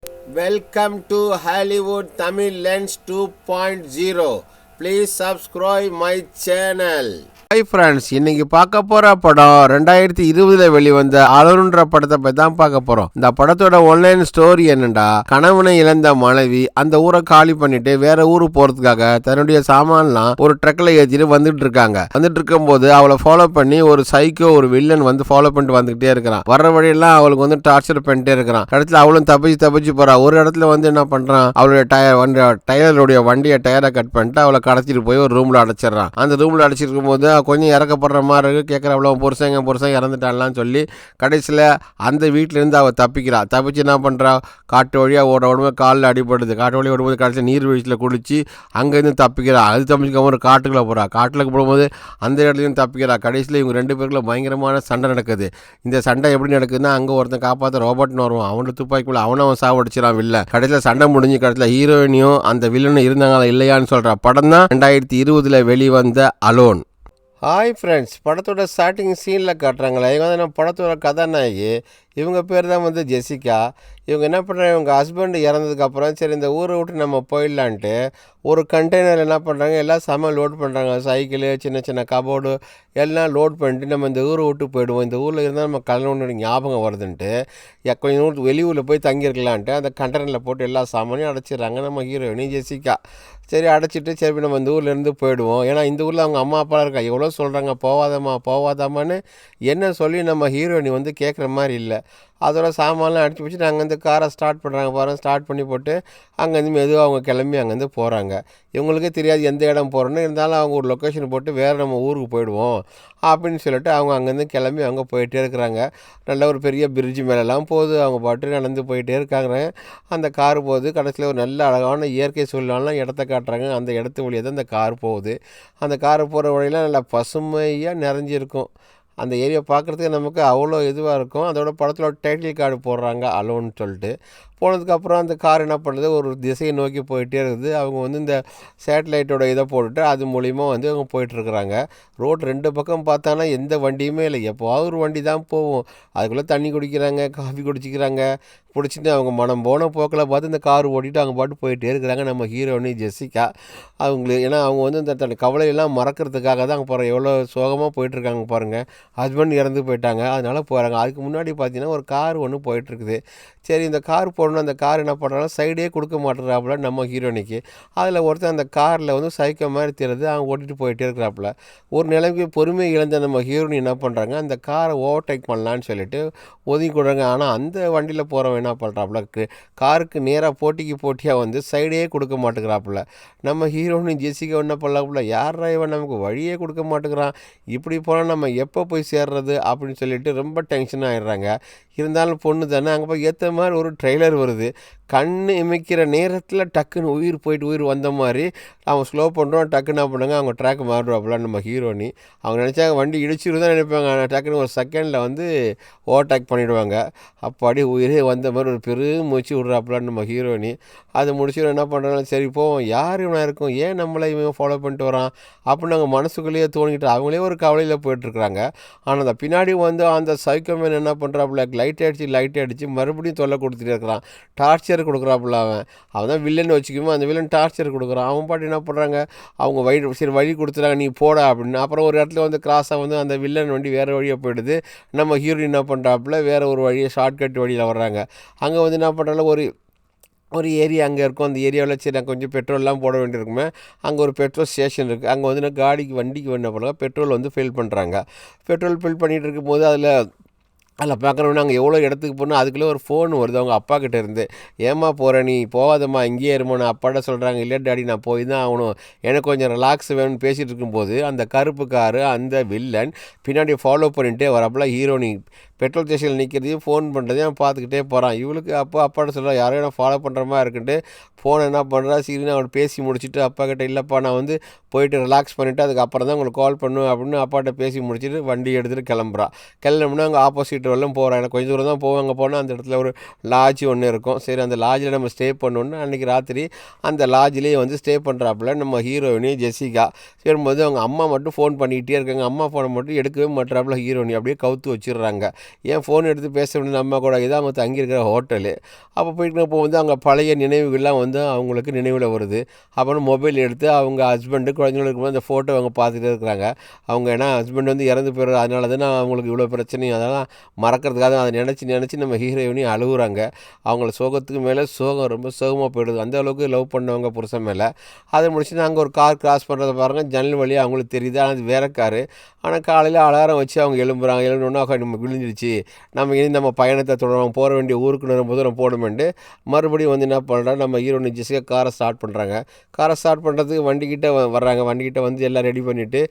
Welcome to Hollywood Tamil Lens 2.0. Please subscribe my channel. Hi friends, இன்னைக்கு பார்க்க போகிற படம் 2020 வெளிவந்த அலோன்ற படத்தை பற்றி தான் பார்க்க போகிறோம். இந்த படத்தோட ஒன்லைன் ஸ்டோரி என்னண்டா, கணவனை இழந்த மனைவி அந்த ஊரை காலி பண்ணிட்டு வேற ஊருக்கு போகிறதுக்காக தன்னுடைய சாமான்லாம் ஒரு ட்ரக்கில் ஏற்றிட்டு வந்துட்டு இருக்காங்க. வந்துட்டு இருக்கும்போது அவளை ஃபாலோ பண்ணி ஒரு சைக்கோ ஒரு வில்லன் வந்து ஃபாலோ பண்ணிட்டு வந்துகிட்டே இருக்கிறான். வர்ற வழியெல்லாம் அவளுக்கு வந்து டார்ச்சர் பண்ணிட்டே இருக்கிறான். இடத்துல அவளும் தப்பிச்சு போறா. ஒரு இடத்துல வந்து என்ன பண்ணுறான், அவளுடைய டயருடைய வண்டியை டயரை கட் பண்ணிட்டு அவளை கடத்திட்டு போய் ஒரு ரூமில் அடைச்சிடறான். அந்த ரூமில் அடைச்சிருக்கும் போது கொஞ்சம் இறக்கப்படுற மாதிரி இருக்கு. கேட்குற அவ்வளோ புருஷன் இறந்துட்டான்லாம் சொல்லி கடைசியில் அந்த வீட்டிலேருந்து அவள் தப்பிச்சு என்ன பண்ணுறா, காட்டு வழியாக ஓடும்போது காலில் அடிபடுது. காட்டு வழியாக ஓடும்போது கடைசியில் நீர்வீழ்ச்சியில் குளிச்சு அங்கேருந்து தப்பிக்கிறா. அது தப்பிச்சுக்காம ஒரு காட்டுக்குள்ளே போகிறா. காட்டுக்கு போகும்போது அந்த இடத்துலையும் தப்பிக்கிறா. கடைசியில் இவங்க ரெண்டு பேருக்குள்ள பயங்கரமான சண்டை நடக்குது. இந்த சண்டை எப்படி நடக்குதுன்னா, அங்கே ஒருத்தன் காப்பாற்ற ரோபோட்னு வருவான். அவனோட துப்பாக்கிக்குள்ள அவன் சாவடிச்சிடான் வில்ல. கடைசியில் சண்டை முடிஞ்சு கடைசியில் ஹீரோயினியும் அந்த வில்லனும் இருந்தாங்களா இல்லையான்னு சொல்கிற படம் தான் 2020 வெளிவந்த அலோன். ஹாய் ஃப்ரெண்ட்ஸ், படத்தோட ஸ்டார்டிங் சீனில் காட்டுறாங்களே, இவங்க வந்து நம்ம படத்தோட கதாநாயகி. இவங்க பேர் தான் வந்து ஜெசிகா. இவங்க என்ன பண்ணுறாங்க, இவங்க ஹஸ்பண்ட் இறந்ததுக்கப்புறம் சரி இந்த ஊரை விட்டு நம்ம போயிடலான்ட்டு ஒரு கண்டெய்னர் என்ன பண்ணுறாங்க, எல்லாம் சாமான் லோட் பண்ணுறாங்க. சைக்கிளு, சின்ன சின்ன கபோர்டு எல்லாம் லோட் பண்ணிட்டு நம்ம இந்த ஊரை விட்டு போயிடுவோம். இந்த ஊரில் இருந்தால் நம்ம கல்யாணம் ஞாபகம் வருதுன்ட்டு கொஞ்சம் ஊர் வெளியூரில் போய் தங்கியிருக்கலான்ட்டு அந்த கண்டெய்னரில் போட்டு எல்லா சாமானையும் அடைச்சிடுறாங்க நம்ம ஹீரோயினி ஜெசிகா. சரி அடைச்சிட்டு சரி நம்ம இந்த ஊர்லேருந்து போயிடுவோம். ஏன்னா இந்த ஊரில் அவங்க அம்மா அப்பா இருக்கா. எவ்வளோ சொல்கிறாங்க போவாதாமான்னு என்ன சொல்லி நம்ம ஹீரோயினி வந்து கேட்குற மாதிரி இல்லை. அதோட சாமான்லாம் அடிச்சு வச்சுட்டு அங்கேருந்து காரை ஸ்டார்ட் பண்ணுறாங்க. பாருங்கள், ஸ்டார்ட் பண்ணி போட்டு அங்கேருந்து மெதுவாக அவங்க கிளம்பி அங்கேருந்து போகிறாங்க. இவங்களுக்கே தெரியாது எந்த இடம் போகிறோன்னு. இருந்தாலும் அவங்க ஒரு லொக்கேஷன் போட்டு வேறு நம்ம ஊருக்கு போயிடுவோம் அப்படின்னு சொல்லிட்டு அவங்க அங்கேருந்து கிளம்பி அவங்க போயிட்டே இருக்கிறாங்க. நல்ல ஒரு பெரிய பிரிட்ஜு மேலெல்லாம் போகுது. அவங்க பாட்டு நடந்து போயிட்டே இருக்காங்க. அந்த கார் போகுது. கடைசியில் ஒரு நல்ல அழகான இயற்கை சூழ்நிலாம் இடத்த காட்டுறாங்க. அந்த இடத்து வழியாக தான் அந்த கார் போகுது. அந்த கார் போகிற வழியெலாம் நல்லா பசுமையாக நிறைஞ்சிருக்கும். அந்த ஏரியா பார்க்குறதுக்கு நமக்கு அவ்வளோ இதுவாக இருக்கும். அதோட படத்தில் டைட்டில் கார்டு போடுறாங்க அலோன்னு சொல்லிட்டு. போனதுக்கப்புறம் அந்த கார் என்ன பண்ணுறது, ஒரு திசையை நோக்கி போயிட்டே இருக்குது. அவங்க வந்து இந்த சேட்டலைட்டோட இதை போட்டுட்டு அது மூலிமா வந்து அவங்க போயிட்டுருக்குறாங்க. ரோட் ரெண்டு பக்கம் பார்த்தானா எந்த வண்டியுமே இல்லை. எப்போவாவது ஒரு வண்டி தான் போகும். அதுக்குள்ளே தண்ணி குடிக்கிறாங்க, காஃபி குடிச்சிக்கிறாங்க. பிடிச்சிட்டு அவங்க மனம் போன போக்கில் பார்த்து இந்த கார் ஓட்டிகிட்டு அவங்க பாட்டு போயிட்டே இருக்கிறாங்க நம்ம ஹீரோயினி ஜெசிகா. அவங்களுக்கு ஏன்னா அவங்க வந்து இந்த தன் கவலையெல்லாம் மறக்கிறதுக்காக தான் அங்கே போகிறாங்க. எவ்வளோ சோகமாக போயிட்டுருக்காங்க பாருங்கள். ஹஸ்பண்ட் இறந்து போயிட்டாங்க, அதனால் போகிறாங்க. அதுக்கு முன்னாடி பார்த்தீங்கன்னா ஒரு கார் ஒன்று போயிட்டுருக்குது. சரி இந்த கார் போடணும். அந்த கார் என்ன பண்ணுறாங்க, சைடே கொடுக்க மாட்டேறாப்புல நம்ம ஹீரோனிக்கு. அதில் ஒருத்தர் அந்த காரில் வந்து சைக்கோ மாதிரி தெரியுது. அவங்க ஓட்டிகிட்டு போயிட்டே இருக்கிறாப்புல. ஒரு நிலைமைக்கு பொறுமை இழந்த நம்ம ஹீரோனி என்ன பண்ணுறாங்க, அந்த காரை ஓவர்டேக் பண்ணலான்னு சொல்லிட்டு ஒதுங்கி கொடுறாங்க. ஆனால் அந்த வண்டியில் போகிறவன் என்ன பண்ணுறாப்புல, காருக்கு நேராக போட்டியாக வந்து சைடே கொடுக்க மாட்டேங்கிறாப்புல. நம்ம ஹீரோனி ஜெசிகா என்ன பண்ணலாப்புல, யாரா இவன் நமக்கு வழியே கொடுக்க மாட்டேங்கிறான், இப்படி போனால் நம்ம எப்போ போய் சேர்றது அப்படின்னு சொல்லிட்டு ரொம்ப டென்ஷன் ஆகிடுறாங்க. இருந்தாலும் பொண்ணு தானே, அங்கே போய் ஏற்ற மாதிரி ஒரு ட்ரெய்லர் வருது. கண் இமைக்கிற நேரத்தில் டக்குன்னு உயிர் வந்த மாதிரி அவன் ஸ்லோ பண்ணுறான். டக்குன்னு என்ன பண்ணுங்க, அவங்க ட்ராக் மாறுவாப்புல நம்ம ஹீரோனி. அவங்க நினச்சாங்க வண்டி இடிச்சிரு தான் நினைப்பாங்க. ஆனால் டக்குன்னு ஒரு செகண்டில் வந்து ஓவர்டேக் பண்ணிவிடுவாங்க. அப்பாடி உயிரே வந்த மாதிரி ஒரு பெரும் மூச்சு விட்றாப்புலான்னு நம்ம ஹீரோனி. அதை முடிச்சுட்டு என்ன பண்ணுறாங்க, சரி போவோம், யார் இவனாக இருக்கும், ஏன் நம்மளை இவன் ஃபாலோ பண்ணிட்டு வரான் அப்படின்னு அவங்க மனசுக்குள்ளேயே தோணிக்கிட்டு அவங்களே ஒரு கவலையில் போயிட்டுருக்குறாங்க. ஆனால் அந்த பின்னாடி வந்து அந்த சைக்கோமேன் என்ன பண்ணுறாப்புல, லைட் அடித்து மறுபடியும் தொல்லை கொடுத்துட்டு இருக்கிறான். டார்ச்சர் கொடுக்குறாப்புல. அவன் தான் வில்லன் வச்சுக்குமோ, அந்த வில்லன் டார்ச்சர் கொடுக்குறான். அவன் பாட்டு என்ன பண்ணுறாங்க, அவங்க வழி கொடுத்துறாங்க, நீ போடா அப்படின்னு. அப்புறம் ஒரு இடத்துல வந்து கிராஸாக வந்து அந்த வில்லன் வண்டி வேறு வழியாக போயிடுது. நம்ம ஹீரோயின் என்ன பண்ணுறாப்புல வேறு ஒரு வழியை ஷார்ட்கட் வழியில் வர்றாங்க. அங்கே வந்து என்ன பண்ணுறாங்க, ஒரு ஏரியா அங்கே இருக்கும். அந்த ஏரியாவில் சரி நான் கொஞ்சம் பெட்ரோல்லாம் போட வேண்டியிருக்குமே. அங்கே ஒரு பெட்ரோல் ஸ்டேஷன் இருக்குது. அங்கே வந்து நான் வண்டிக்கு என்ன பண்ணுறாங்க, பெட்ரோல் வந்து ஃபில் பண்ணுறாங்க. பெட்ரோல் ஃபில் பண்ணிகிட்டு இருக்கும்போது அதில் பார்க்குறவொன்னே அங்கே எவ்வளோ இடத்துக்கு போனால் அதுக்குள்ளே ஒரு ஃபோன் வருது அவங்க அப்பா கிட்டே இருந்து. ஏம்மா போகிற, நீ போகாதம்மா, இங்கேயே இருமா. நான் அப்பாட்ட சொல்கிறாங்க, இல்லை டாடி நான் போய் தான் ஆகணும், எனக்கு கொஞ்சம் ரிலாக்ஸ் வேணும்னு பேசிகிட்டு இருக்கும்போது அந்த கருப்பு காரு அந்த வில்லன் பின்னாடி ஃபாலோ பண்ணிகிட்டே வரப்பல ஹீரோனி பெட்ரோல் ஸ்டேஷனில் நிற்கிறதையும் ஃபோன் பண்ணுறதையும் பார்த்துக்கிட்டே போகிறான். இவளுக்கு அப்பாட்ட சொல்கிறா, யாரையும் நான் ஃபாலோ பண்ணுற மாதிரி இருக்குன்ட்டு ஃபோனை என்ன பண்ணுறா, சீரியஸாக அவன் பேசி முடிச்சுட்டு அப்பா கிட்டே, இல்லைப்பா நான் வந்து போயிட்டு ரிலாக்ஸ் பண்ணிவிட்டு அதுக்கப்புறம் தான் உங்களுக்கு கால் பண்ணுவேன் அப்படின்னு அப்பாட்ட பேசி முடிச்சுட்டு வண்டி எடுத்துகிட்டு கிளம்புனா அங்கே ஆப்போசிட் வரலும் போகிறான். எனக்கு கொஞ்சம் தூரம் தான் போவோம். அங்கே போனால் அந்த இடத்துல ஒரு லாட்ஜ் ஒன்று இருக்கும். சரி அந்த லாட்ஜில் நம்ம ஸ்டே பண்ணோன்னு அன்றைக்கி ராத்திரி அந்த லாட்ஜிலேயே வந்து ஸ்டே பண்ணுறாப்புல நம்ம ஹீரோயினி ஜெசிகா. சேரும்போது அவங்க அம்மா மட்டும் ஃபோன் பண்ணிக்கிட்டே இருக்காங்க. அம்மா ஃபோனை மட்டும் எடுக்கவே மாட்டாப்புல ஹீரோயினி, அப்படியே கவுத்து வச்சிடுறாங்க. ஏன் ஃபோன் எடுத்து பேச வேண்டிய அம்மா கூட இதான் அவங்க தங்கியிருக்கிற ஹோட்டலு. அப்போ போயிட்டு வந்து அங்கே பழைய நினைவுகள்லாம் வந்து அவங்களுக்கு நினைவில் வருது. அப்புறம் மொபைல் எடுத்து அவங்க ஹஸ்பண்டு குழந்தைங்களும் இருக்கும்போது அந்த ஃபோட்டோ அவங்க பார்த்துட்டே இருக்கிறாங்க. அவங்க ஏன்னா ஹஸ்பண்ட் வந்து இறந்து போயிடுறது, அதனால தானே அவங்களுக்கு இவ்வளோ பிரச்சனையும் அதெல்லாம் மறக்கிறதுக்காக அதை நினச்சி நம்ம ஹீரோயினையும் அழுகுறாங்க. அவங்கள சோகத்துக்கு மேலே சோகம் ரொம்ப சோகமாக போயிடுது. அந்த அளவுக்கு லவ் பண்ணவங்க புருஷன் மேலே. அதை முடிச்சுட்டு அங்கே ஒரு கார் கிராஸ் பண்ணுறத பாருங்கள், ஜன்னல் வழியாக அவங்களுக்கு தெரியுது. ஆனால் அது வேறு காரு. ஆனால் காலையில் அலாரம் வச்சு அவங்க எழும்புனோன்னா நம்ம விழுந்துடுச்சு, நம்ம இனி நம்ம பயணத்தை தொடரும், போக வேண்டிய ஊருக்கு ரொம்ப தூரம் போடுமெண்டு மறுபடியும் வந்து என்ன பண்ணுறாங்க, நம்ம ஹீரோனி ஜெசிகா காரை ஸ்டார்ட் பண்ணுறாங்க. காரை ஸ்டார்ட் பண்ணுறதுக்கு வண்டிக்கிட்ட வர்றாங்க. வண்டிக்கிட்ட வந்து எல்லாம் ரெடி பண்ணிவிட்டு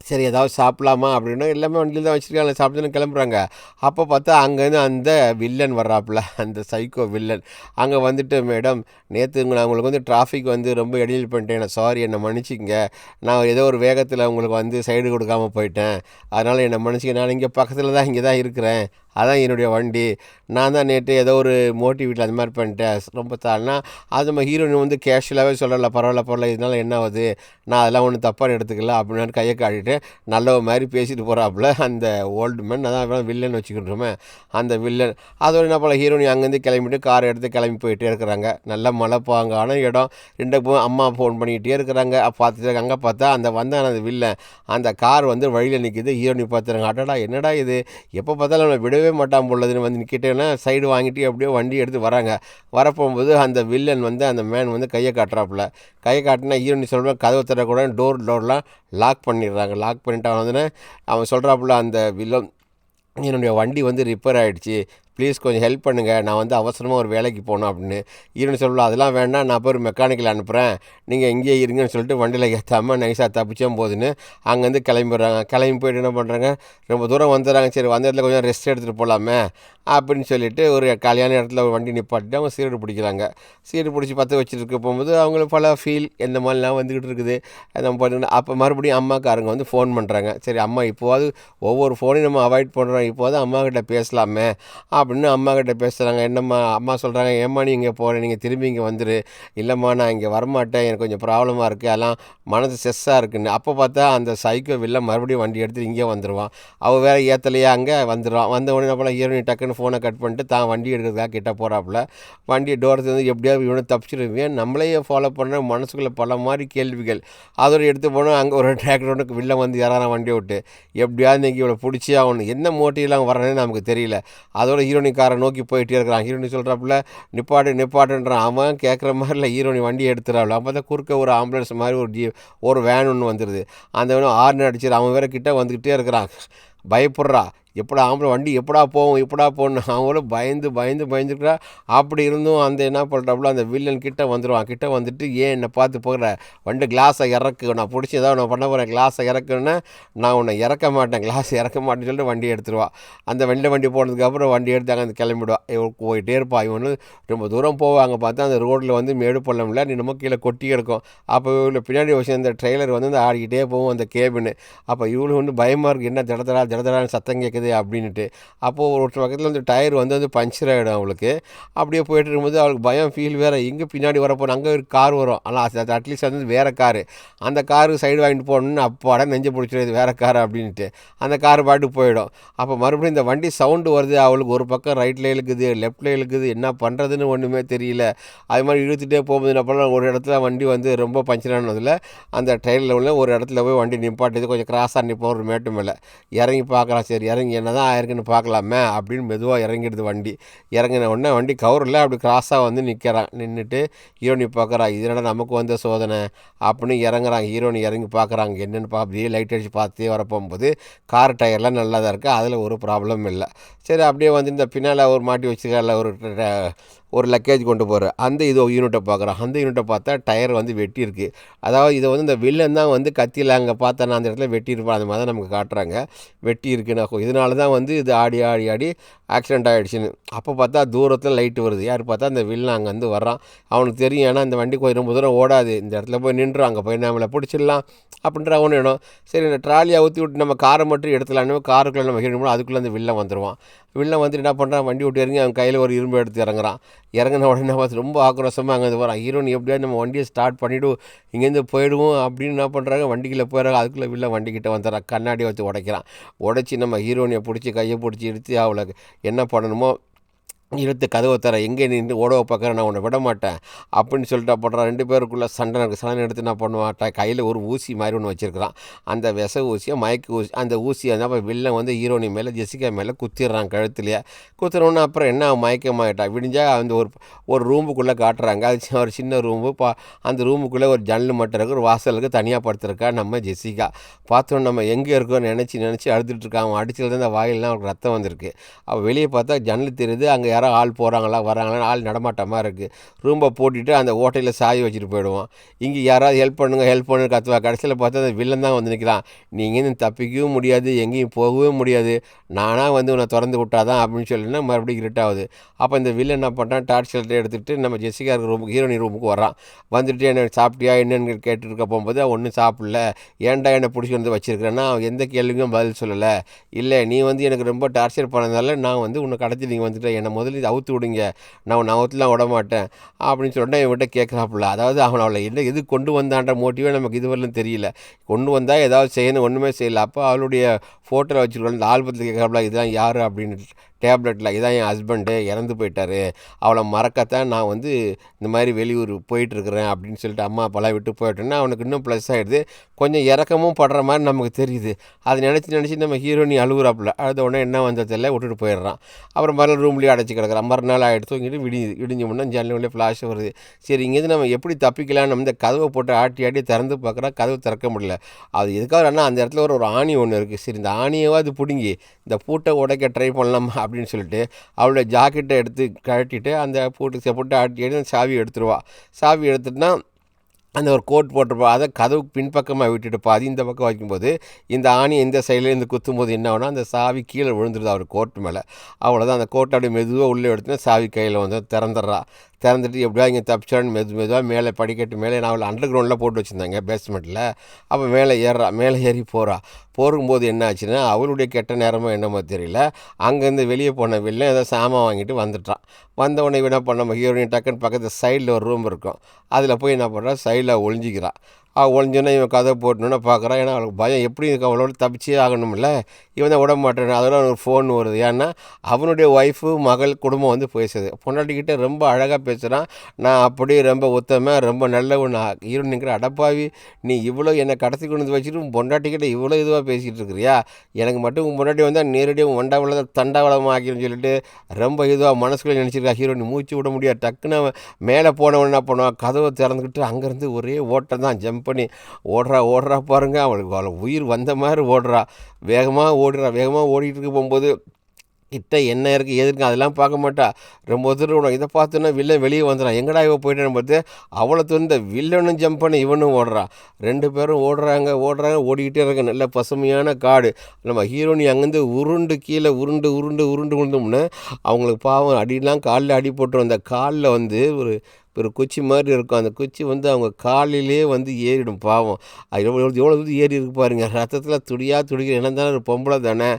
சரி ஏதாவது சாப்பிட்லாமா அப்படின்னா எல்லாமே வண்டியில் தான் வச்சுருக்காங்க, சாப்பிட்டுன்னு கிளம்புறாங்க. அப்போ பார்த்தா அங்கேருந்து அந்த வில்லன் வர்றாப்புல, அந்த சைக்கோ வில்லன். அங்கே வந்துட்டு மேடம் நேற்று நான் உங்களுக்கு வந்து டிராஃபிக் வந்து ரொம்ப இடையில் பண்ணிட்டேன், சாரி என்னை மன்னிச்சிங்க, நான் ஏதோ ஒரு வேகத்தில் உங்களுக்கு வந்து சைடு கொடுக்காமல் போயிட்டேன், அதனால் என்னை மன்னிச்சிங்க, நான் இங்கே பக்கத்தில் தான் இங்கே தான் இருக்கிறேன், அதான் என்னுடைய வண்டி, நான் தான் நேற்று ஏதோ ஒரு மோட்டிவேட்டில் அந்த மாதிரி பண்ணிட்டேன் ரொம்ப தாள்னா. அது நம்ம ஹீரோயின் வந்து கேஷுவலாகவே சொல்லலை, பரவாயில்ல இதனால் என்ன ஆகுது, நான் அதெல்லாம் ஒன்றும் தப்பாக எடுத்துக்கல அப்படின்னு கையை காட்டிட்டு நல்லவ மாதிரி பேசிட்டு போகிறாப்புல அந்த ஓல்டு மேன். அதான் வில்லன் வச்சுக்கிட்டோமே அந்த வில்லன். அதோட என்ன போல் ஹீரோயின் அங்கேருந்து கிளம்பிட்டு காரை எடுத்து கிளம்பி போயிட்டே இருக்கிறாங்க. நல்ல மலைப்பாங்கான இடம். அம்மா ஃபோன் பண்ணிக்கிட்டே இருக்கிறாங்க. பார்த்துட்டு அங்கே பார்த்தா அந்த அந்த வில்லன் அந்த கார் வந்து வழியில் நிற்கிது. ஹீரோயின் பார்த்துறாங்க, அடடா என்னடா இது, எப்போ பார்த்தாலும் நம்ம விடவே மாட்டான் போலதுன்னு வந்து நிற்கிட்டேன்னா சைடு வாங்கிட்டு அப்படியே வண்டி எடுத்து வராங்க. வரப்போகும்போது அந்த வில்லன் வந்து அந்த மேன் வந்து கையை காட்டுறாப்புல. கையை காட்டினா ஹீரோயின் சொல்கிறேன் கதவை தரக்கூட டோர்லாம் லாக் பண்ணிடுறாங்க. லாக் பண்ணிட்டு அவன் சொல்கிறாப்புல அந்த வில்லன், என்னுடைய வண்டி வந்து ரிப்பேர் ஆகிடுச்சு, ப்ளீஸ் கொஞ்சம் ஹெல்ப் பண்ணுங்கள், நான் வந்து அவசரமாக ஒரு வேலைக்கு போகணும் அப்படின்னு. ஹீரோன்னு சொல்லலாம், அதெல்லாம் வேண்டாம், நான் போய் ஒரு மெக்கானிக்கில் அனுப்புகிறேன், நீங்கள் இங்கேயே இருங்கன்னு சொல்லிட்டு வண்டியில் ஏற்றாமல் நைஸாக தப்பிச்சோம் போதுன்னு அங்கேருந்து கிளம்பிடுறாங்க. கிளம்பி போய்ட்டு என்ன பண்ணுறாங்க, ரொம்ப தூரம் வந்துடுறாங்க. சரி வந்த இடத்துல கொஞ்சம் ரெஸ்ட் எடுத்துகிட்டு போகலாமே அப்படின்னு சொல்லிட்டு ஒரு கல்யாண இடத்துல ஒரு வண்டி நிப்பாட்டிட்டு அவங்க சீரடு பிடிக்கிறாங்க. சீரடு பிடிச்சி பற்ற வச்சுட்டு போகும்போது அவங்களுக்கு பல ஃபீல் எந்த மாதிரிலாம் வந்துக்கிட்டு இருக்குது. நம்ம பண்ணுங்க. அப்போ மறுபடியும் அம்மாக்காரங்க வந்து ஃபோன் பண்ணுறாங்க. சரி அம்மா இப்போது ஒவ்வொரு ஃபோனையும் நம்ம அவாய்ட் பண்ணுறோம், இப்போது அம்மாக்கிட்ட பேசலாமே அப்படின்னு அம்மாக்கிட்ட பேசுகிறாங்க. என்னம்மா அம்மா சொல்கிறாங்க, ஏம்மா நீ இங்கே போகிறேன், நீங்கள் திரும்பி இங்கே வந்துடு. இல்லைம்மா நான் இங்கே வரமாட்டேன், எனக்கு கொஞ்சம் ப்ராப்ளமாக இருக்குது, அதெல்லாம் மனது ஸ்ட்ரெஸ்ஸாக இருக்குன்னு. அப்போ பார்த்தா அந்த சைக்கோ வில்ல மறுபடியும் வண்டி எடுத்துட்டு இங்கே வந்துடுவான். அவள் வேறு ஏற்றலையே அங்கே வந்துடுவான். வந்த உடனே போல் ஹீரோயின் டக்குன்னு ஃபோனை கட் பண்ணிட்டு தான் வண்டி எடுக்கிறதுக்காக கிட்ட போகிறாப்புல. வண்டி டோரத்து வந்து எப்படியாவது இவனை தப்பிச்சிருவேன், நம்மளையே ஃபாலோ பண்ணுற மனசுக்குள்ளே பல மாதிரி கேள்விகள். அதோடு எடுத்து போனால் அங்கே ஒரு டிராக்டர் ஒன்று வில்ல வந்து யாரான வண்டி விட்டு எப்படியாவது இன்றைக்கி இவளை பிடிச்சி ஆகணும், என்ன மோட்டிவ்லாம் வரணுன்னு நமக்கு தெரியல. அதோட ஹீரோனிக்காரை நோக்கி போயிட்டே இருக்கிறான். ஹீரோனி சொல்கிறாப்புல நிப்பாட்டுன்றான். அவன் கேட்குற மாதிரி இல்லை, ஹீரோனி வண்டியை எடுத்துறாள். அப்போ தான் குறுக்க ஒரு ஆம்புலன்ஸ் மாதிரி ஒரு வேன் ஒன்று வந்துடுது. அந்த வேணும் ஹார்ன் அடிச்சிடு. அவன் வேறு கிட்டே வந்துக்கிட்டே இருக்கிறான். பயப்படுறா, எப்படா ஆம்பளை வண்டி எப்படா போகணும் அவங்களும் பயந்துக்கிறா. அப்படி இருந்தும் அந்த என்ன பண்ணுறாப்புல அந்த வில்லன் கிட்டே வந்துடுவான். கிட்டே வந்துட்டு ஏன் என்னை பார்த்து போகிற, வண்டி கிளாஸை இறக்கு, நான் பிடிச்சி ஏதாவது நான் பண்ண போகிறேன், கிளாஸை இறக்குன்னா நான் உன்னை இறக்க மாட்டேன், கிளாஸ் இறக்க மாட்டேன்னு சொல்லிட்டு வண்டி எடுத்துருவான். அந்த வண்டி போனதுக்கப்புறம் வண்டி எடுத்து அங்கே கிளம்பிடுவான். இவன் போயிட்டே இருப்பான். இவனு ரொம்ப தூரம் போவாங்க. பார்த்தா அந்த ரோட்டில் வந்து மேடு பள்ளம்ல நீ நம்ம கீழே கொட்டி எடுக்கும். அப்போ இவ்வளோ பின்னாடி வச்சு அந்த ட்ரெய்லர் வந்து ஆடிக்கிட்டே போகும் அந்த கேபின்னு. அப்போ இவ்வளோ வந்து பயமாக இருக்குது, என்ன ஜடதடான்னு சத்தம் கேட்குது அப்படின்ட்டு. அப்போது ஒரு பக்கத்தில் வந்து டயர் வந்து பஞ்சர் ஆகிடும் அவளுக்கு. அப்படியே போயிட்டு இருக்கும்போது அவளுக்கு பயம் ஃபீல் வேறு, இங்கே பின்னாடி வரப்போன அங்கே ஒரு கார் வரும், ஆனால் அட்லீஸ்ட் வந்து வேறு காரு, அந்த காரு சைடு வாங்கிட்டு போகணுன்னு அப்பாட நெஞ்சு பிடிச்சிடுது வேறு கார் அப்படின்ட்டு. அந்த கார் பாட்டுக்கு போயிடும். அப்போ மறுபடியும் இந்த வண்டி சவுண்டு வருது அவளுக்கு, ஒரு பக்கம் ரைட்டில் இழுக்குது லெஃப்டில் இழுக்குது, என்ன பண்ணுறதுன்னு ஒன்றுமே தெரியல. அது மாதிரி இழுத்துகிட்டே போகும்போது அப்புறம் ஒரு இடத்துல வண்டி வந்து ரொம்ப பஞ்சரானதில் அந்த ட்ரெயினில் உள்ள ஒரு இடத்துல போய் வண்டி நிப்பாட்டுது. கொஞ்சம் கிராஸாக நிற்போம் ஒரு மேட்டு மேலே. இறங்கி பார்க்கலாம், சரி இறங்கி என்ன தான் ஆயிருக்குன்னு பார்க்கலாமே அப்படின்னு மெதுவாக இறங்கிடுது வண்டி. இறங்கின உடனே வண்டி கவரில் அப்படி கிராஸாக வந்து நின்றுட்டு ஹீரோனி பார்க்குறா, இதனால நமக்கு வந்த சோதனை அப்படின்னு இறங்குறாங்க. ஹீரோனி இறங்கி பார்க்குறாங்க என்னென்னு அப்படியே லைட் அடித்து பார்த்துட்டே வரப்போகும்போது கார் டயர்லாம் நல்லா தான் இருக்குது, அதில் ஒரு ப்ராப்ளம் இல்லை. சரி அப்படியே வந்து இந்த பின்னால் ஒரு மாட்டி வச்சுக்கல ஒரு லக்கேஜ் கொண்டு போகிற அந்த யூனிட்டை பார்க்குறோம். அந்த யூனிட்டை பார்த்தா டயர் வந்து வெட்டியிருக்கு. அதாவது இதை வந்து இந்த வில்லன் தான் வந்து கத்தியில் அங்கே பார்த்தா நான் அந்த இடத்துல வெட்டியிருப்பான், அந்த மாதிரி தான் நமக்கு காட்டுறாங்க. வெட்டி இருக்குன்னா இதனால தான் வந்து இது ஆடி ஆக்சிடென்ட் ஆகிடுச்சின்னு. அப்போ பார்த்தா தூரத்தில் லைட்டு வருது. யார் பார்த்தா அந்த வில்லன் அங்கே வந்து வர்றான். அவனுக்கு தெரியும், ஏன்னா இந்த வண்டி கொஞ்சம் ரொம்ப தூரம் ஓடாது, இந்த இடத்துல போய் நின்றும் அங்கே போய் நம்மளை பிடிச்சிடலாம் அப்படின்ற அவனு இடம். சரி இந்த ட்ராலியை ஊற்றி விட்டு நம்ம காரை மட்டும் எடுத்துலான்னு காருக்குள்ளே நம்ம ஹீரோனி அதுக்குள்ளே அந்த வில்லன் வந்துடுவான். வில்லன் வந்துட்டு என்ன பண்ணுறான், வண்டி விட்டு இறங்கி அவன் கையில் ஒரு இரும்பு எடுத்து இறங்குறான். இறங்கின உடனே பார்த்து ரொம்ப ஆக்ரோஷமாக அங்கே வரான். ஹீரோயின் எப்படியாவது நம்ம வண்டியை ஸ்டார்ட் பண்ணிவிடுவோம், இங்கேருந்து போயிடுவோம் அப்படின்னு என்ன பண்ணுறாங்க, வண்டிக்குள்ளே போயிடறாங்க. அதுக்குள்ளே வில்ல வண்டிக்கிட்ட வந்துடுறான், கண்ணாடி வச்சு உடைக்கிறான். உடச்சி நம்ம ஹீரோயினை பிடிச்சி கையை பிடிச்சி இழுத்து அவளை என்ன பண்ணணுமோ இழுத்து கதவை தர, எங்கே நின்று ஓடவை பார்க்குற, நான் உன்னை விட மாட்டேன் அப்படின்னு சொல்லிட்டு பண்ணுறான். 2 பேருக்குள்ளே சண்டை நடக்கு. சண்டை எடுத்து என்ன பண்ணுவான், கையில் ஒரு ஊசி மாதிரி ஒன்று வச்சுருக்கிறான். அந்த விச ஊசியை மயக்க ஊசி, அந்த ஊசியை தான் வில்லன் வந்து ஹீரோனி மேலே ஜெசிகா மேலே குத்திடுறான் கழுத்துலையே. குத்துறோன்னு அப்புறம் என்ன மயக்கமாயிட்டான். விடிஞ்சால் அந்த ஒரு ரூமுக்குள்ளே காட்டுறாங்க. அது ஒரு சின்ன ரூமு. அந்த ரூமுக்குள்ளே ஒரு ஜன்னல் மட்டும் இருக்குது, ஒரு வாசலுக்கு தனியாக படுத்துருக்கா நம்ம ஜெசிகா. பார்த்தோன்னு நம்ம எங்கே இருக்கோன்னு நினச்சி அழுதுட்டுருக்கான். அவன் அடிச்சது அந்த வாயிலெலாம் அவனுக்கு ரத்தம் வந்திருக்கு. அவள் வெளியே பார்த்தா ஜன்னல் தெரியுது, அங்கே யாரோ ஆள் போகிறாங்களா வராங்களா, ஆள் நடமாட்டமாக இருக்குது. ரூம்பை போட்டுட்டு அந்த ஓட்டையில் சாய் வச்சுட்டு போயிடுவான். இங்கே யாராவது ஹெல்ப் பண்ணுங்க கத்துவா. கடைசியில் பார்த்தா அந்த வில்லன் தான் வந்து நிற்கிறான். நீங்கள் தப்பிக்கவும் முடியாது, எங்கேயும் போகவும் முடியாது, நானாக வந்து உன்னை திறந்து விட்டாதான் அப்படின்னு சொல்லினா மறுபடியும் இருட்டாகுது. அப்போ இந்த வில்லன் என்ன பண்ணுறான், டார்ச் லைட்டை எடுத்துகிட்டு நம்ம ஜெசிகா ரூமுக்கு, ஹீரோனி ரூமுக்கு வரான். வந்துட்டு என்ன சாப்பிட்டியா என்னன்னு கேட்டுருக்க போகும்போது ஒன்றும் சாப்பிடல, ஏன்டா என்னை பிடிச்சி வந்து வச்சுருக்கிறேன்னா எந்த கேள்விக்கும் பதில் சொல்லலை. இல்லை நீ வந்து எனக்கு ரொம்ப டார்ச்சர் பண்ணதால நான் வந்து உன்னை கடத்தி நீங்கள் வந்துட்டேன், என்னை முதல்ல அவுத்து விடுங்க, நான் உன்னை அவுத்துலாம் விட மாட்டேன் அப்படின்னு சொல்லிட்டு இவன்கிட்ட கேட்குறாப்புல. அதாவது அவளை என்ன எது கொண்டு வந்தான்ற மோட்டிவே நமக்கு இதுவரையிலும் தெரியல. கொண்டு வந்தால் ஏதாவது செய்யணும், ஒன்றுமே செய்யலை. அப்போ அவளுடைய ஃபோட்டோவில் வச்சுருக்கோம், இந்த ஆல்பத்தில் கேட்குறாப்புல இதுதான் யார் அப்படின்னு டேப்லெட்டில், இதான் என் ஹஸ்பண்டு இறந்து போயிட்டார், அவளை மறக்கத்தான் நான் வந்து இந்த மாதிரி வெளியூர் போயிட்டுருக்குறேன் அப்படின்னு சொல்லிட்டு அம்மா அப்பாலாம் விட்டு போயிட்டோன்னா அவனுக்கு இன்னும் ப்ளஸ் ஆகிடுது. கொஞ்சம் இறக்கமும் படுற மாதிரி நமக்கு தெரியுது. அதை நினச்சி நம்ம ஹீரோனி அழுகுறாப்புல. அழுத உடனே என்ன வந்ததில்லை விட்டுட்டு போயிடுறான். அப்புறம் மறுநாள் ரூம்லேயே அடைச்சி கிடக்குறான். மறுநாள் ஆகிட்டு தூங்கிட்டு இடிஞ்சு முன்னே ஜன்னலே ஃப்ளாஷ் வருது. சரி இங்கேருந்து நம்ம எப்படி தப்பிக்கலாம், நம்ம இந்த கதவை போட்டு ஆட்டி திறந்து பார்க்குறா, கதவு திறக்க முடியல. அது எதுக்காக அந்த இடத்துல ஒரு ஆணி ஒன்று இருக்குது. சரி இந்த ஆணியவாது பிடுங்கி இந்த பூட்டை உடைக்க ட்ரை பண்ணலாமா அப்படின்னு சொல்லிட்டு அவளோட ஜாக்கெட்டை எடுத்து கழட்டிட்டு அந்த பூட்டு போட்டு ஆட்டி சாவி எடுத்துருவா. சாவி எடுத்துட்டுனா அந்த ஒரு கோட் போட்டிருப்பா, அதை கதவுக்கு பின்பக்கமாக விட்டுட்டு பாதி இந்த பக்கம் வைக்கும்போது இந்த ஆணி இந்த சைட்லேருந்து குத்தும்போது என்ன ஆகுனா அந்த சாவி கீழே விழுந்துருது அவர் கோட்டு மேலே. அவ்வளோதான், அந்த கோட்டை அப்படியே மெதுவாக உள்ளே எடுத்துனா சாவி கையில் வந்து திறந்துடுறா. திறந்துட்டு எப்படியா இங்கே தப்பிச்சான்னு மெதுவாக மேலே படிக்கட்டு மேலே, நான் அவளை அண்டர் கிரவுண்டில் போட்டு வச்சுருந்தாங்க பேஸ்மெண்ட்டில். அப்போ மேலே ஏறி போகும்போது என்ன ஆச்சுன்னா அவளுடைய கெட்ட நேரமோ என்னமோ தெரியல, அங்கேருந்து வெளியே போன வெளில ஏதோ சாமான் வாங்கிட்டு வந்துட்டான். வந்தவொடனே என்ன பண்ண ஹீரோயின் டக்குன்னு பக்கத்து சைடில் ஒரு ரூம் இருக்கும், அதில் போய் என்ன பண்ணுறா சைடில் ஒளிஞ்சிக்கிறான். ஒளிஞ்சோன்னா இவன் கதை போட்டணுன்னு பார்க்குறான். ஏன்னா அவளுக்கு பயம், எப்படி இருக்கு அவளோட தப்பிச்சே ஆகணும்ல, இவன் தான் விட மாட்டேன். அதோட அவனுக்கு ஃபோன் வருது. ஏன்னா அவனுடைய ஒய்ஃபு மகள் குடும்பம் வந்து பேசுது. பொண்டாட்டிக்கிட்டே ரொம்ப அழகாக பேசுகிறான். நான் அப்படியே ரொம்ப உத்தம ரொம்ப நல்ல ஒன்று ஹீரோனிக்கிற, அடப்பாவி நீ இவ்வளோ என்னை கடத்தி கொண்டு வந்து வச்சுட்டு உன் பொண்டாட்டிக்கிட்ட இவ்வளோ இதுவாக பேசிகிட்டு இருக்கிறியா, எனக்கு மட்டும் உன் பொண்டாட்டி வந்தால் நேரடியாக வண்டாவளத்தை தண்டாவளமாக ஆக்கிடுன்னு சொல்லிட்டு ரொம்ப இதுவாக மனசுக்குள்ளே நினச்சிருக்கா. ஹீரோனி மூச்சு விட முடியாது. டக்குன்னு மேலே போனவன் என்ன பண்ணுவான், கதவை திறந்துக்கிட்டு அங்கேருந்து ஒரே ஓட்டம் தான், ஜம்ப் பண்ணி ஓடுறா பாருங்க. அவளை உயிர் வந்த மாதிரி ஓடுறா, வேகமாக ஓடிட்டு இருக்க போகும்போது கிட்ட என்ன இருக்குது எது இருக்குது அதெல்லாம் பார்க்க மாட்டா. ரொம்ப தூரம் இதை பார்த்தோன்னா வில்லன் வெளியே வந்துடான். எங்கடா இவ போயிட்டேன்னு பார்த்து அவளை இந்த வில்லனும் ஜம்ப் பண்ணி இவனும் ஓடுறான். 2 பேரும் ஓடுறாங்க ஓடிக்கிட்டே இருக்க. நல்ல பசுமையான காடு. நம்ம ஹீரோனி அங்கேருந்து உருண்டு விழுந்தோம்னு அவங்களுக்கு பாவம் அடிலாம் காலில் அடி போட்டுரும். அந்த காலில் வந்து ஒரு குச்சி மாதிரி இருக்கும். அந்த குச்சி வந்து அவங்க காலிலே வந்து ஏறிடும் பாவம். எவ்வளோ தூரம் ஏறி இருக்கு பாருங்க. ரத்தத்தில் துடிக்கிற இனம் தானே, ஒரு பொம்பளை தானே.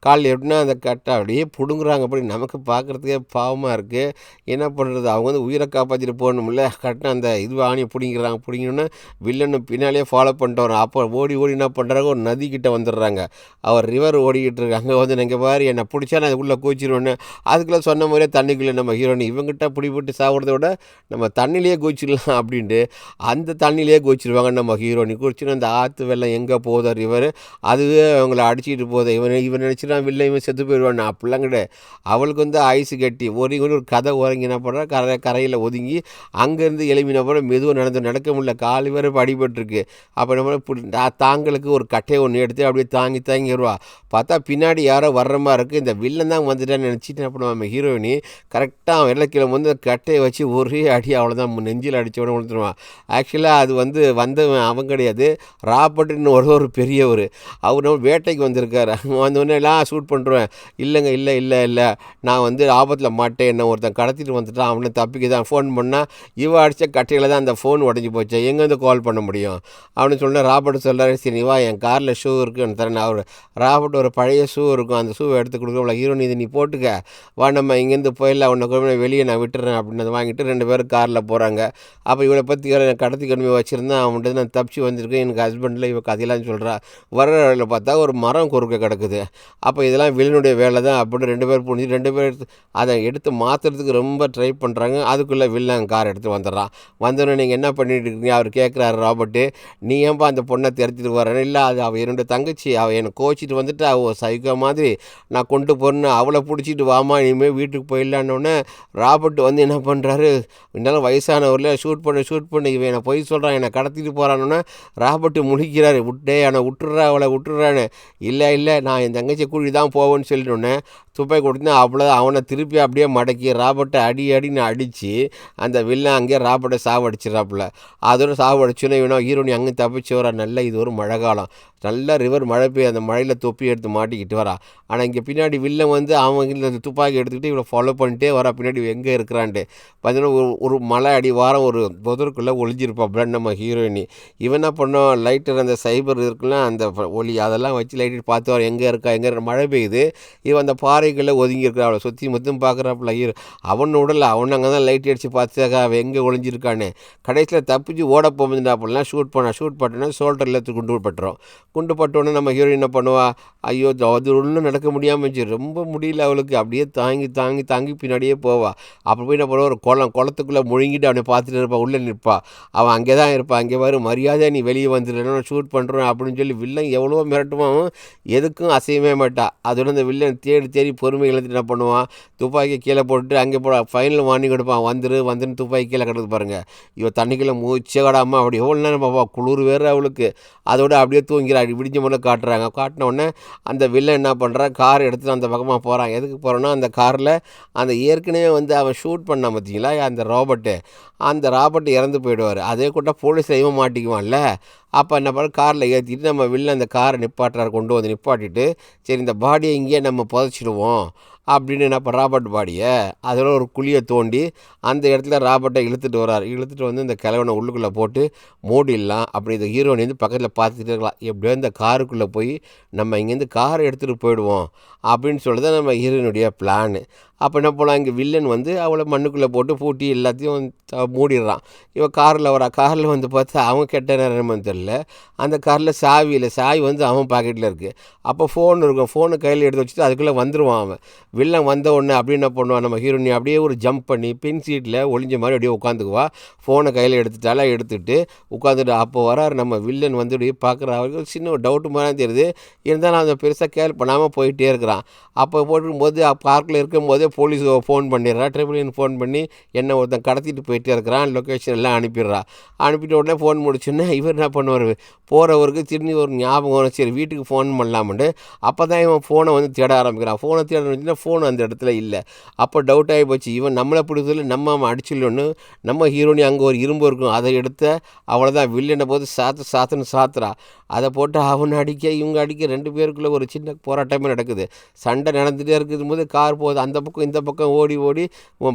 கால் எப்படின்னா அந்த கட்டை அப்படியே பிடுங்குறாங்க. அப்படி நமக்கு பார்க்குறதுக்கே பாவமாக இருக்குது. என்ன பண்ணுறது, அவங்க வந்து உயிரை காப்பாற்றிட்டு போகணும்ல. கரெக்டாக அந்த ஆணியை பிடிங்கணுன்னு வில்லன்னு பின்னாலேயே ஃபாலோ பண்ணிட்டு வரோம். அப்போ ஓடி என்ன பண்ணுறாங்க, ஒரு நதிக்கிட்ட வந்துடுறாங்க. அவர் ரிவர் ஓடிக்கிட்டு இருக்கு. அங்கே வந்து நீங்கள் பாரு என்னை பிடிச்சா நான் அதுக்குள்ளே கோச்சிடுவேன்னு. அதுக்குள்ளே சொன்ன மாதிரியே தண்ணிக்குள்ளே நம்ம ஹீரோனி இவங்கிட்ட பிடிபட்டு சாப்பிட்றத விட நம்ம தண்ணிலேயே குதிச்சிடலாம் அப்படின்ட்டு அந்த தண்ணியிலே குதிச்சிடுவாங்க. நம்ம ஹீரோனி குடிச்சுன்னு அந்த ஆற்று வெள்ளம் எங்கே போதோ ரிவர் அதுவே அவங்கள அடிச்சிட்டு போதோ, இவன் நினச்சினா வில்லை இவன் செத்து போயிடுவான். அப்படிலாம் கிடையாது. அவளுக்கு வந்து ஐஸ் கட்டி ஒரு கதை உறங்கின போடுறா, கரையில் ஒதுங்கி அங்கேருந்து எழுப்பின போட மெதுவாக நடக்க முடியல, கால் வேறு அடிபட்டுருக்கு. அப்போ நம்ம தாங்களுக்கு ஒரு கட்டையை ஒன்று எடுத்து அப்படியே தாங்கி வருவா. பார்த்தா பின்னாடி யாரோ வர்ற மாதிரி இருக்குது. இந்த வில்லன் தான் வந்துட்டான்னு நினச்சிட்டு என்ன பண்ணுவான் நம்ம ஹீரோயினி கரெக்டாக அவன் வெள்ளக்கிழமை வந்து கட்டையை வச்சு ஒரே அடி அவ்வளோதான் நெஞ்சில் அடித்தவொடனே விழுந்துருவான். ஆக்சுவலாக அது வந்தவன் அவன் கிடையாது, ராபர்ட்னு ஒரு பெரியவர். அவர் வேட்டைக்கு வந்திருக்காரு. வந்தோடனே எல்லாம் ஷூட் பண்ணுறேன். இல்லைங்க, இல்லை இல்லை இல்லை, நான் ஆபத்தில் மாட்டேன், என்ன ஒருத்தன் கடத்திட்டு வந்துட்டான், அவனை தப்பிக்க தான் ஃபோன் பண்ணால் இவன் அடித்த கட்டையில் தான் அந்த ஃபோன் உடஞ்சி போச்சு, எங்கேருந்து கால் பண்ண முடியும் அப்படின்னு சொன்னால் ராபர்ட் சொல்கிறாரு, சரி வா என் காரில் ஷூ இருக்குன்னு தரேன். அவர் ராபர்ட் ஒரு பழைய ஷூ இருக்கும், அந்த ஷூவை எடுத்து கொடுக்க, ஹீரோயின் இது நீ போட்டுக்க, வா நம்ம இங்கேருந்து போயிடலாம், உன்னை கொண்டு வெளியே நான் விட்டுறேன் அப்படின்னு வாங்கிட்டு 2 பேரும் காரில் போகிறாங்க. அப்போ இவளை பற்றி கடத்தி கொண்டு போய் வச்சுருந்தேன், அவன்கிட்ட நான் தப்பிச்சு வந்திருக்கேன், எனக்கு ஹஸ்பண்டில் இவ கதையெல்லாம் சொல்கிறா. வர வழியில் பார்த்தா ஒரு மரம் குறுக்க கிடக்குது. அப்போ இதெல்லாம் வில்லனுடைய வேலை தான் அப்படின்னு 2 பேர் புரிஞ்சு 2 பேர் அதை எடுத்து மாற்றுறதுக்கு ரொம்ப ட்ரை பண்ணுறாங்க. அதுக்குள்ளே வில்லன் கார் எடுத்து வந்துடுறான். வந்தோடனே நீங்கள் என்ன பண்ணிட்டு இருக்கீங்க அவர் கேட்குறாரு ராபர்ட்டு, நீ ஏன்பா அந்த பொண்ணை திறத்திட்டு வரேன்? இல்லை அது அவள் என்னுடைய தங்கச்சி, அவள் என்னை கோச்சிட்டு வந்துட்டு அவள் சைக்கோ மாதிரி நான் கொண்டு போகிறேன்னு அவளை பிடிச்சிட்டு வாமா இனிமேல் வீட்டுக்கு போயிடலான்னொன்னே ராபர்ட் என்ன பண்ணுறாரு, இருந்தாலும் வயசானவரில் ஷூட் பண்ணி இவன் என்னை பொய் சொல்கிறான், என்னை கடத்திட்டு போகிறான்னு ராபர்ட்டு முழிக்கிறாரு. அவளை விட்டுறான்னு. இல்லை நான் என் தங்கச்சி கூடி தான் போவேன்னு சொல்லிட்டோன்னே துப்பாக்கி கொடுத்து அவ்வளோ அவனை திருப்பி அப்படியே மடக்கி ராபர்ட்டை அடின்னு அடித்து அந்த வில்லன் அங்கேயே ராபர்ட்டை சாவடிச்சிடறாப்புல. அதோட சாவடிச்சுன்னா இவனோ ஹீரோனி அங்கே தப்பிச்சு வரா. நல்ல இது ஒரு மழை காலம், நல்ல ரிவர் மழை பெய்ய அந்த மழையில் தொப்பி எடுத்து மாட்டிக்கிட்டு வரா. ஆனால் இங்கே பின்னாடி வில்லன் அவங்க துப்பாக்கி எடுத்துக்கிட்டு இவ்வளோ ஃபாலோ பண்ணிட்டே வரா, பின்னாடி எங்கே இருக்கிறான்ட்டு பார்த்தீங்கன்னா ஒரு மலை அடி வாரம் ஒரு புதருக்குள்ளே ஒளிஞ்சிருப்பாப்புல நம்ம ஹீரோயினி. இவன் என்ன பண்ணோம், லைட்டர் அந்த சைபர் இருக்குல்ல அந்த ஒளி அதெல்லாம் வச்சு லைட்டு பார்த்து வர எங்கே இருக்கா மழை பெய்யுது. இவன் அந்த பாறைகளில் ஒதுங்கி இருக்கிற அவளை சுற்றி மொத்தம் பார்க்குறாப்புல ஹீரோ. அவன் உடல அவன் அங்கே தான் லைட் அடித்து பார்த்தாக்கா அவன் எங்கே ஒளிஞ்சிருக்கான்னு. கடைசியில் தப்பிச்சு ஓட போகுதுண்டாப்பெல்லாம் ஷூட் பண்ணோன்னா ஷோல்டரில் குண்டு பட்டோன்னே நம்ம ஹீரோயின் என்ன பண்ணுவா, ஐயோ அது ஒன்றும் நடக்க முடியாமல் இருந்துச்சு, ரொம்ப முடியல அவளுக்கு, அப்படியே தாங்கி பின்னாடியே போவா. அப்புறம் போய் என்ன பண்ணுவா, ஒரு குளத்துக்குள்ளே முழுங்கிட்டு அவனை பார்த்துட்டு இருப்பான், உள்ளே நிற்பான். அவன் அங்கே தான் இருப்பான். அங்கே வர மரியாதை நீ வெளியே வந்துடுறேன்னா ஷூட் பண்ணுறேன் அப்படின்னு சொல்லி வில்லன் எவ்வளோ மிரட்டுவான், எதுக்கும் அசையவே மாட்டான். அதோட அந்த வில்லன் தேடி பொறுமை இழந்துட்டு என்ன பண்ணுவான், துப்பாக்கி கீழே போட்டுட்டு அங்கே ஃபைனல் வார்னிங் கொடுப்பான், வந்துன்னு துப்பாக்கி கீழே கிடக்கு பாருங்கள். இவன் தண்ணிக்குள்ளே மூச்சே காடாமல் அப்படி எவ்வளோ நேரம் பாப்பா, குளிர் வேறு அவளுக்கு. அதோட அப்படியே தூங்கிறாள். விடிஞ்ச முறை காட்டின உடனே அந்த வில்லன் என்ன பண்ணுறான், கார் எடுத்துட்டு அந்த பக்கமாக போகிறான். எதுக்கு போகிறான்னா அந்த காரில் அந்த ஏற்கனவே அவன் ஷூட் பண்ணான் பார்த்தீங்களா அந்த ராபர்ட் இறந்து போயிடுவார். அதே கூட போலீஸ் இவன் மாட்டிக்குவான்ல. அப்போ என்ன பண்ண காரில் ஏற்றிட்டு நம்ம வில்லன் அந்த காரை நிப்பாட்டிட்டு சரி இந்த பாடியை இங்கேயே நம்ம புதைச்சிடுவோம் அப்படின்னு என்ன ராபர்ட் பாடியை அதில் ஒரு குழியை தோண்டி அந்த இடத்துல ராபர்ட்டை இழுத்துட்டு இந்த கிழவனை உள்ளுக்குள்ளே போட்டு மூடிடலாம். அப்படி இந்த ஹீரோயின் பக்கத்தில் பார்த்துட்டு இருக்கலாம், எப்படியோ இந்த காருக்குள்ளே போய் நம்ம இங்கேருந்து காரை எடுத்துகிட்டு போயிடுவோம் அப்படின்னு சொல்லிட்டு தான் நம்ம ஹீரோயினுடைய பிளானு. அப்போ என்ன போகலாம், இங்கே வில்லன் அவளை மண்ணுக்குள்ளே போட்டு பூட்டி எல்லாத்தையும் மூடிடுறான். இவன் காரில் பார்த்தா அவன் கெட்ட நேரம்னு தெரியல, அந்த காரில் சாவி அவன் பாக்கெட்டில் இருக்குது. அப்போ ஃபோன் இருக்கும், ஃபோனை கையில் எடுத்து வச்சுட்டு அதுக்குள்ளே வந்துடுவான் அவன். வில்லன் வந்த உடனே அப்படி என்ன பண்ணுவான், நம்ம ஹீரோயினி அப்படியே ஒரு ஜம்ப் பண்ணி பின் சீட்டில் ஒளிஞ்ச மாதிரி அப்படியே உட்காந்துக்குவா. ஃபோனை கையில் எடுத்துட்டு உட்காந்துட்டு அப்போ வராரு நம்ம வில்லன் இப்படி பார்க்குற அவருக்கு சின்ன ஒரு டவுட்டு மாதிரி தெரியுது. இருந்தாலும் அந்த பெருசாக கேர் பண்ணாமல் போயிட்டே இருக்கிறான். அப்போ போட்டுக்கும்போது பார்க்கில் இருக்கும்போதே போலீஸ் ஃபோன் பண்ணிடுறா, ட்ரிபிள் ஃபோன் பண்ணி என்ன ஒருத்தன் கடத்திட்டு போயிட்டே இருக்கிறான், லொக்கேஷன் எல்லாம் அனுப்பிட்ட உடனே ஃபோன் முடிச்சுன்னா இவர் என்ன பண்ணுவார், போகிறவருக்கு திரும்பி ஒரு ஞாபகம் வரும், சரி வீட்டுக்கு ஃபோன் பண்ணலாம்ட்டு. அப்போ தான் இவன் ஃபோனை தேட ஆரம்பிக்கிறான். ஃபோனை தேட ஆரம்பிச்சுன்னா ஃபோன் அந்த இடத்துல இல்லை. அப்போ டவுட் ஆகி போச்சு, இவன் நம்மளை பிடிச்சதில் நம்ம அடிச்சிடலன்னு நம்ம ஹீரோனி அங்கே ஒரு இரும்பு இருக்கும், அதை எடுத்து அவ்வளோதான் வில்லனை போது சாத்துறா. அதை போட்டு அவனை இவங்க அடிக்க 2 பேருக்குள்ளே ஒரு சின்ன போராட்டமே நடக்குது. சண்டை நடந்துகிட்டே இருக்கும் போது கார் போகுது, அந்த பக்கம் இந்த பக்கம் ஓடி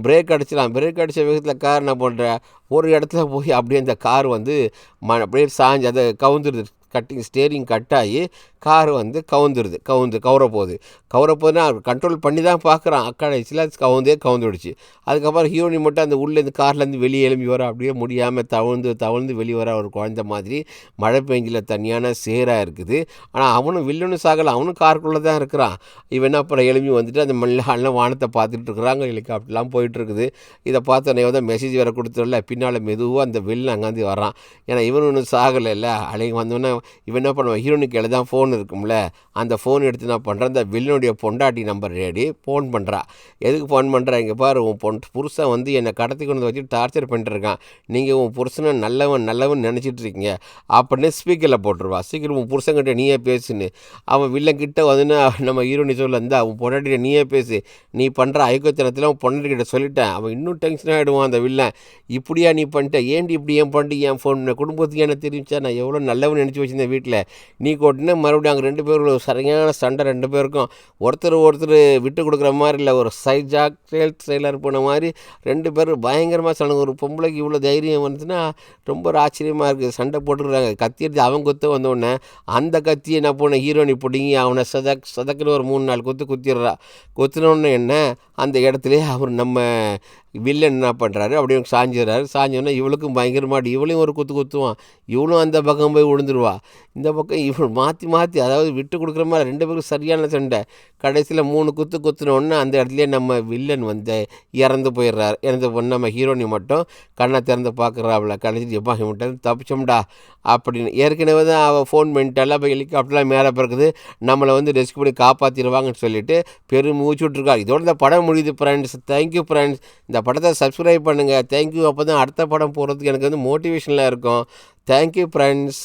பிரேக் அடிச்சிடலாம். பிரேக் அடித்த வேகத்தில் கார் என்ன பண்ணுற ஒரு இடத்துல போய் அப்படியே அந்த கார் அப்படியே சாஞ்சு அதை கவுந்துருது. ஸ்டேரிங் கட்டாகி கார் கவுறப்போகுதுன்னா கண்ட்ரோல் பண்ணி தான் பார்க்குறான். கடைசியில் கவுந்துடுச்சு. அதுக்கப்புறம் ஹீரோனி மட்டும் அந்த உள்ளேருந்து கார்லேருந்து வெளியே எழும்பி வர, அப்படியே முடியாமல் தவழ்ந்து வெளியே வர ஒரு குழந்தை மாதிரி மழை பெஞ்சில் தனியான சேராக இருக்குது. ஆனால் அவனும் வில்லனும் சாகலை, அவனும் காருக்குள்ளே தான் இருக்கிறான். இவன் அப்புறம் எழும்பி அந்த மல்ல வானத்தை பார்த்துட்டு இருக்கிறாங்க, ஹெலிகாப்டர்லாம் போயிட்டுருக்குது. இதை பார்த்தோன்னே தான் மெசேஜ் வேறு கொடுத்துடல, பின்னால் மெதுவாக அந்த வில்லன் அங்கேருந்து வரான். ஏன்னா இவன் ஒன்றும் சாகலை இல்லை, அழகி வந்தோடனே இவன் என்ன பண்ணுவான், ஹீரோனுக்கு கையில் தான் ஃபோன் இருக்கும்ல, அந்த ஃபோன் எடுத்து நான் பண்ணுறேன், அந்த வில்லனுடைய பொண்டாட்டி நம்பர் ரெடி ஃபோன் பண்ணுறா. எதுக்கு ஃபோன் பண்ணுறா, இங்கே பாரு உன் புருஷன் வந்து என்னை கடத்தி கொண்டு வச்சு டார்ச்சர் பண்ணிட்டு இருக்கான், நீங்கள் உன் புருஷனை நல்லவன் நினச்சிட்டு இருக்கீங்க அப்படின்னு ஸ்பீக்கரில் போட்டுருவா. சீக்கிரம் உன் புருஷன்கிட்ட நீயே பேசுன்னு. அவன் வில்லன் கிட்ட வந்துன்னு நம்ம ஹீரோனி சொல்ல இருந்தா உன் பொண்டாட்டிகிட்ட நீயே பேசு, நீ பண்ணுற ஐக்கத்தனத்தில் உன் பொண்டாட்டிகிட்ட சொல்லிட்டேன். அவன் இன்னும் டென்ஷன் ஆகிடுவான் அந்த வில்லன். இப்படியா நீ பண்ணிட்ட, ஏன்டி இப்படி ஏன் பண்ணிட்டு என் ஃபோன் குடும்பத்துக்கு என்ன தெரிவிச்சா, நான் எவ்வளோ நல்லவன் நினச்சி வச்சிருந்தேன் வீட்டில், நீ கொட்டினா மறுபடியும் அங்கே 2 பேரும் ஒரு சரியான சண்டை, 2 பேருக்கும் ஒருத்தர் விட்டு கொடுக்குற மாதிரி இல்லை, ஒரு சைஜாக் ட்ரெயிலர் போன மாதிரி 2 பேரும் பயங்கரமாக சொன்னாங்க. ஒரு பொம்பளைக்கு இவ்வளோ தைரியம் வந்துச்சுன்னா ரொம்ப ஒரு ஆச்சரியமாக இருக்குது. சண்டை போட்டுக்கிறாங்க. கத்தி எடுத்து அவன் குத்த வந்தோடனே அந்த கத்தியை என்ன பண்ண ஹீரோனி பிடிங்கி அவனை சதக்குன்னு ஒரு 3-4 குத்திடுறா. குத்தினோடனே என்ன, அந்த இடத்துலேயே அவர் நம்ம வில்லன் என்ன பண்ணுறாரு, அப்படியே சாஞ்சிடுறாரு. சாஞ்சோன்னா இவளுக்கும் பயங்கரமாட்டி, இவளையும் ஒரு குத்துவான், இவளும் அந்த பக்கம் போய் விழுந்துருவா. இந்த பக்கம் இவள் மாற்றி அதாவது விட்டு கொடுக்குற மாதிரி 2 பேருக்கும் சரியான சண்டை. கடைசியில் 3 குத்துனோடனே அந்த இடத்துலையே நம்ம வில்லன் வந்து இறந்து போயிடுறாரு. இறந்து போன நம்ம ஹீரோனி மட்டும் கண்ணை திறந்து பார்க்குறாப்புல. கடைசி எப்பா இவன்ட்டு தப்பிச்சோம்டா அப்படின்னு. ஏற்கனவே தான் அவள் ஃபோன் பண்ணிட்டால, அப்போ ஹெலிகாப்டர்லாம் மேலே பிறகுது, நம்மளை வந்து ரெஸ்க்யூ பண்ணி காப்பாற்றிடுவாங்கன்னு சொல்லிட்டு பெரும் மூச்சு விட்ருக்கா. இதோட இந்த படம் முடியுது ஃப்ரெண்ட்ஸ். Thank you friends. இந்த படத்தை சப்ஸ்கிரைப் பண்ணுங்கள். தேங்க்யூ. அப்போ தான் அடுத்த படம் போகிறதுக்கு எனக்கு வந்து மோட்டிவேஷனில் இருக்கும். Thank you friends.